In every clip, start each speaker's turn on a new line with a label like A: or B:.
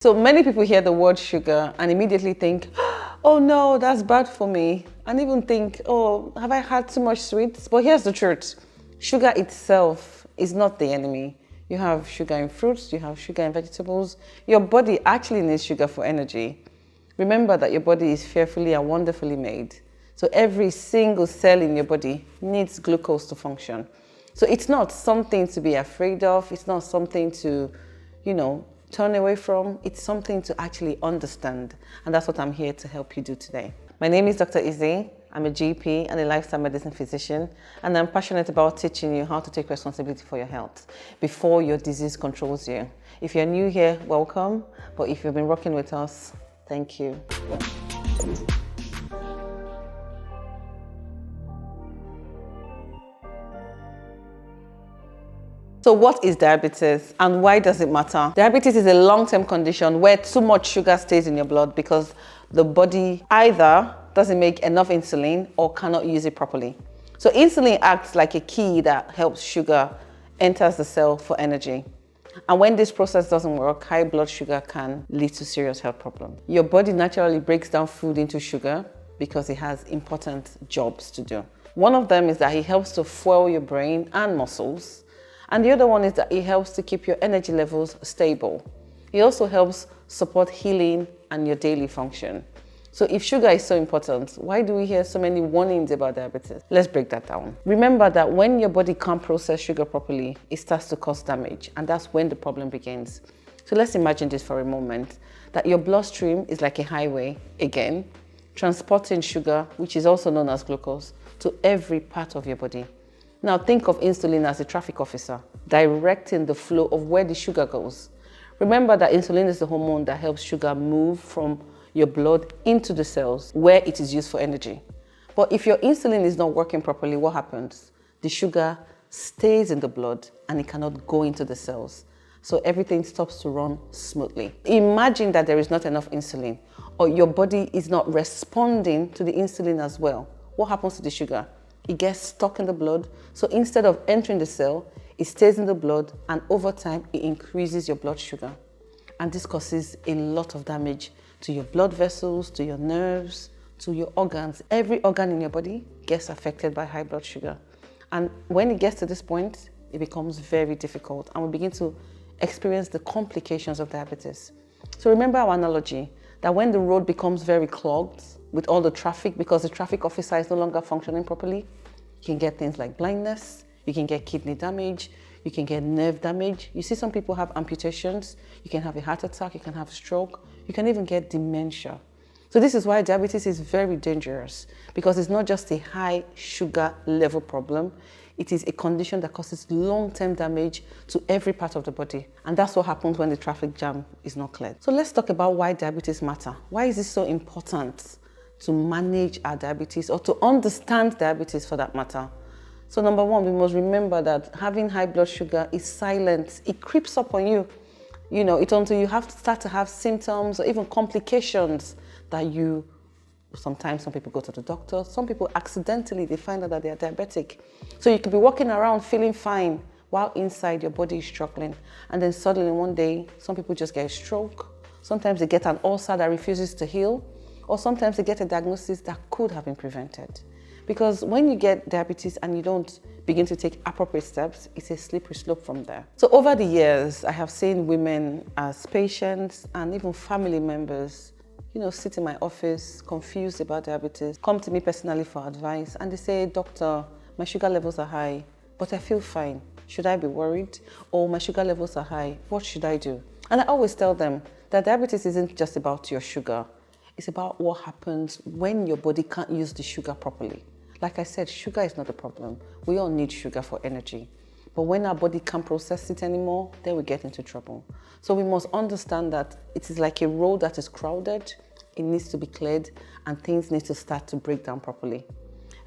A: So many people hear the word sugar and immediately think, oh no, that's bad for me. And even think, oh, have I had too much sweets? But here's the truth. Sugar itself is not the enemy. You have sugar in fruits, you have sugar in vegetables. Your body actually needs sugar for energy. Remember that your body is fearfully and wonderfully made. So every single cell in your body needs glucose to function. So it's not something to be afraid of. It's not something to, turn away from. It's something to actually understand. And that's what I'm here to help you do today. My name is Dr. Izie. I'm a GP and a lifestyle medicine physician, and I'm passionate about teaching you how to take responsibility for your health before your disease controls you. If you're new here, welcome. But if you've been rocking with us, thank you. So what is diabetes and why does it matter? Diabetes is a long-term condition where too much sugar stays in your blood because the body either doesn't make enough insulin or cannot use it properly. So insulin acts like a key that helps sugar enters the cell for energy. And when this process doesn't work, high blood sugar can lead to serious health problems. Your body naturally breaks down food into sugar because it has important jobs to do. One of them is that it helps to fuel your brain and muscles. And the other one is that it helps to keep your energy levels stable. It also helps support healing and your daily function. So if sugar is so important, why do we hear so many warnings about diabetes? Let's break that down. Remember that when your body can't process sugar properly, it starts to cause damage, and that's when the problem begins. So let's imagine this for a moment, that your bloodstream is like a highway, again, transporting sugar, which is also known as glucose, to every part of your body. Now think of insulin as a traffic officer, directing the flow of where the sugar goes. Remember that insulin is the hormone that helps sugar move from your blood into the cells where it is used for energy. But if your insulin is not working properly, what happens? The sugar stays in the blood and it cannot go into the cells. So everything stops to run smoothly. Imagine that there is not enough insulin or your body is not responding to the insulin as well. What happens to the sugar? It gets stuck in the blood. So instead of entering the cell, it stays in the blood, and over time, it increases your blood sugar. And this causes a lot of damage to your blood vessels, to your nerves, to your organs. Every organ in your body gets affected by high blood sugar. And when it gets to this point, it becomes very difficult, and we begin to experience the complications of diabetes. So remember our analogy, that when the road becomes very clogged with all the traffic, because the traffic officer is no longer functioning properly, you can get things like blindness, you can get kidney damage, you can get nerve damage. You see some people have amputations, you can have a heart attack, you can have stroke, you can even get dementia. So this is why diabetes is very dangerous, because it's not just a high sugar level problem, it is a condition that causes long-term damage to every part of the body. And that's what happens when the traffic jam is not cleared. So let's talk about why diabetes matters. Why is it so important to manage our diabetes, or to understand diabetes for that matter? So number one, we must remember that having high blood sugar is silent. It creeps up on you. It's until you have to start to have symptoms or even complications that sometimes some people go to the doctor, some people accidentally, they find out that they are diabetic. So you could be walking around feeling fine while inside your body is struggling. And then suddenly one day, some people just get a stroke. Sometimes they get an ulcer that refuses to heal. Or sometimes they get a diagnosis that could have been prevented. Because when you get diabetes and you don't begin to take appropriate steps, it's a slippery slope from there. So over the years, I have seen women as patients and even family members, sit in my office, confused about diabetes, come to me personally for advice, and they say, doctor, my sugar levels are high, but I feel fine. Should I be worried? Or my sugar levels are high, what should I do? And I always tell them that diabetes isn't just about your sugar. It's about what happens when your body can't use the sugar properly. Like I said, sugar is not the problem. We all need sugar for energy. But when our body can't process it anymore, then we get into trouble. So we must understand that it is like a road that is crowded. It needs to be cleared and things need to start to break down properly.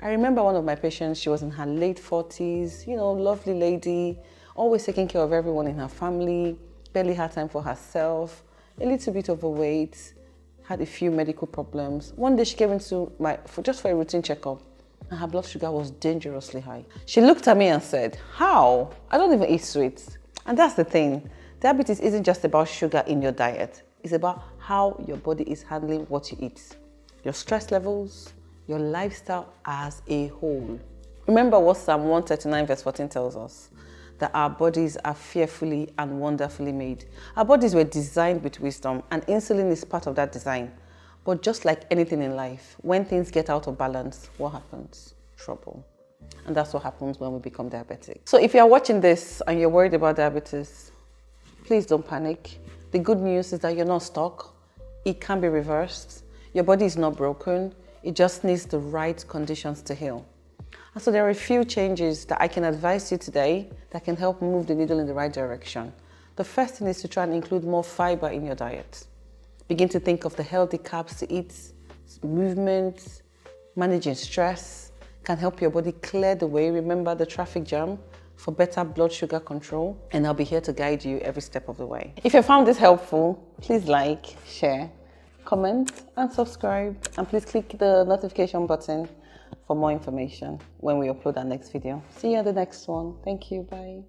A: I remember one of my patients, she was in her late 40s, lovely lady, always taking care of everyone in her family, barely had time for herself, a little bit overweight, had a few medical problems. One day she came into just for a routine checkup, and her blood sugar was dangerously high. She looked at me and said, how? I don't even eat sweets. And that's the thing. Diabetes isn't just about sugar in your diet. It's about how your body is handling what you eat, your stress levels, your lifestyle as a whole. Remember what Psalm 139 verse 14 tells us, that our bodies are fearfully and wonderfully made. Our bodies were designed with wisdom, and insulin is part of that design. But just like anything in life, when things get out of balance, what happens? Trouble. And that's what happens when we become diabetic. So if you're watching this and you're worried about diabetes, please don't panic. The good news is that you're not stuck. It can be reversed. Your body is not broken. It just needs the right conditions to heal. And so there are a few changes that I can advise you today that can help move the needle in the right direction. The first thing is to try and include more fiber in your diet. Begin to think of the healthy carbs to eat, movement, managing stress can help your body clear the way, remember the traffic jam, for better blood sugar control. And I'll be here to guide you every step of the way. If you found this helpful, please like, share, comment, and subscribe. And please click the notification button for more information when we upload our next video. See you at the next one. Thank you. Bye.